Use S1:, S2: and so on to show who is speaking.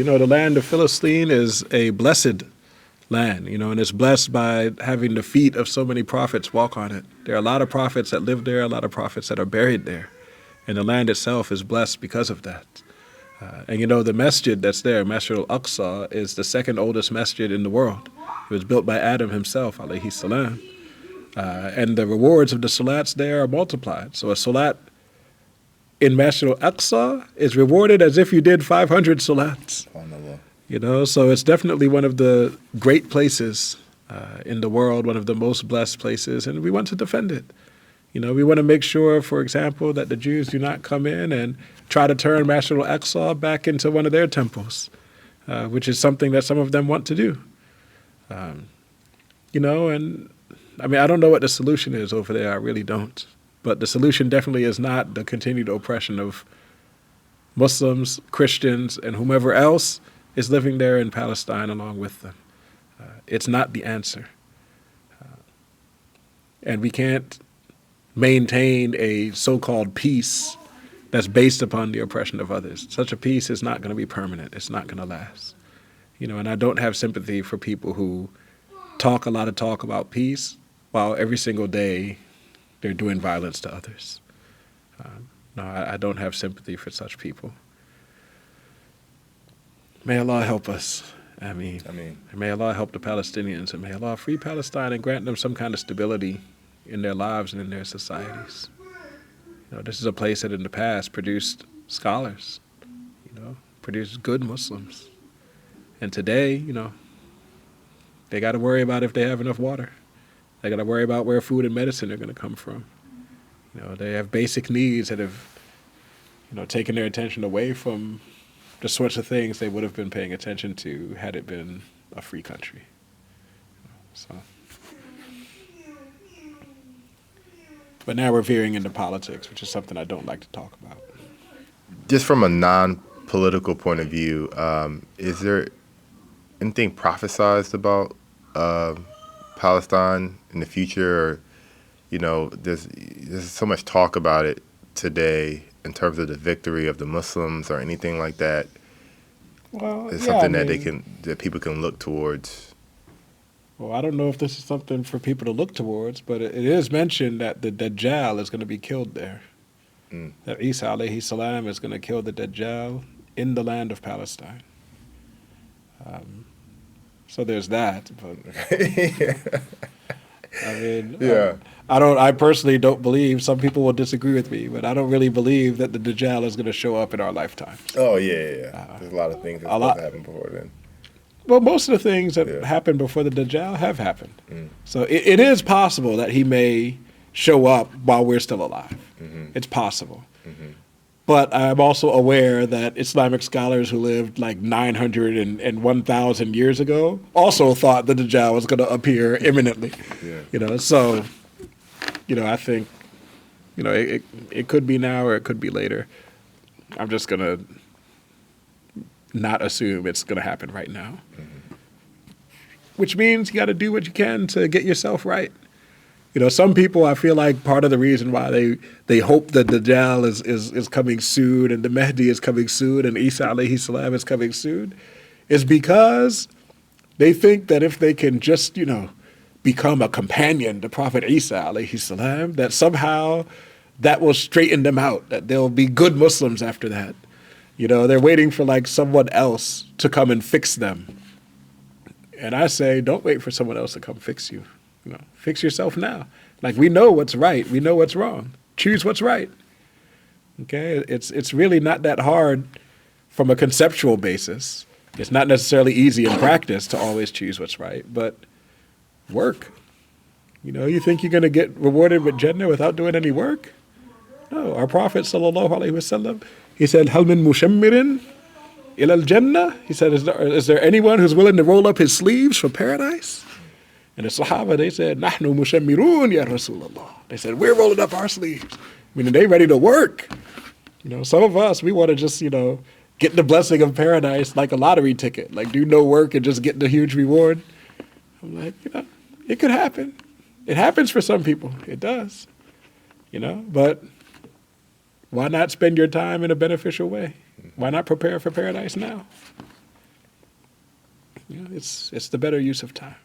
S1: You know, the land of Philistine is a blessed land, you know, and it's blessed by having the feet of so many prophets walk on it. There are a lot of prophets that live there, a lot of prophets that are buried there. And the land itself is blessed because of that. And you know, the masjid that's there, Masjid Al-Aqsa, is the second oldest masjid in the world. It was built by Adam himself, alayhis salam. And the rewards of the salats there are multiplied. So a salat in Masjid Al-Aqsa is rewarded as if you did 500 salats. You know, so it's definitely one of the great places in the world, one of the most blessed places, and we want to defend it. You know, we want to make sure, for example, that the Jews do not come in and try to turn Masjid Al-Aqsa back into one of their temples, which is something that some of them want to do. You know, and I mean, I don't know what the solution is over there. I really don't. But the solution definitely is not the continued oppression of Muslims, Christians, and whomever else is living there in Palestine along with them. It's not the answer. And we can't maintain a so-called peace that's based upon the oppression of others. Such a peace is not going to be permanent. It's not going to last. You know, and I don't have sympathy for people who talk a lot of talk about peace while every single day they're doing violence to others. No, I don't have sympathy for such people. May Allah help us. Ameen. Ameen. And may Allah help the Palestinians, and may Allah free Palestine and grant them some kind of stability in their lives and in their societies. You know, this is a place that in the past produced scholars, you know, produced good Muslims. And today, you know, they got to worry about if they have enough water. They got to worry about where food and medicine are going to come from. You know, they have basic needs that have, you know, taken their attention away from the sorts of things they would have been paying attention to had it been a free country. So, but now we're veering into politics, which is something I don't like to talk about.
S2: Just from a non-political point of view, is there anything prophesized about Palestine in the future? Or, you know, there's so much talk about it today in terms of the victory of the Muslims or anything like that.
S1: Well,
S2: it's something that people can look towards.
S1: Well, I don't know if this is something for people to look towards, but it is mentioned that the Dajjal is going to be killed there. That Isa alayhi salam is going to kill the Dajjal in the land of Palestine. So there's that. But I mean,
S2: yeah.
S1: I personally don't believe, some people will disagree with me, but I don't really believe that the Dajjal is going to show up in our lifetime.
S2: Oh, yeah. There's a lot of things that's supposed to happen before then.
S1: Well, most of the things that happened before the Dajjal have happened. So it is possible that he may show up while we're still alive. It's possible. But I'm also aware that Islamic scholars who lived like 900 and 1,000 years ago also thought the Dajjal was going to appear imminently. You know, so, you know, I think, you know, it could be now or it could be later. I'm just going to not assume it's going to happen right now. Which means you got to do what you can to get yourself right. You know, some people, I feel like part of the reason why they hope that the Dajjal is coming soon and the Mahdi is coming soon and Isa alayhi salam is coming soon is because they think that if they can just, you know, become a companion to Prophet Isa alayhi salam, that somehow that will straighten them out, that they'll be good Muslims after that. You know, they're waiting for like someone else to come and fix them. And I say, don't wait for someone else to come fix you. You know, fix yourself now. Like, we know what's right. We know what's wrong. Choose what's right. Okay? It's really not that hard from a conceptual basis. It's not necessarily easy in practice to always choose what's right, but work. You know, you think you're going to get rewarded with Jannah without doing any work? No. Our Prophet, sallallahu alaihi wasallam, he said, "Hal min mushammirin ila al-Jannah?" He said, is there anyone who's willing to roll up his sleeves for paradise? And the Sahaba, they said, "Nahnu mushammirun ya Rasulullah." They said, we're rolling up our sleeves. Meaning they ready to work. You know, some of us, we want to just, you know, get the blessing of paradise like a lottery ticket. Like, do no work and just get the huge reward. I'm like, you know, it could happen. It happens for some people. It does. You know, but why not spend your time in a beneficial way? Why not prepare for paradise now? You know, it's the better use of time.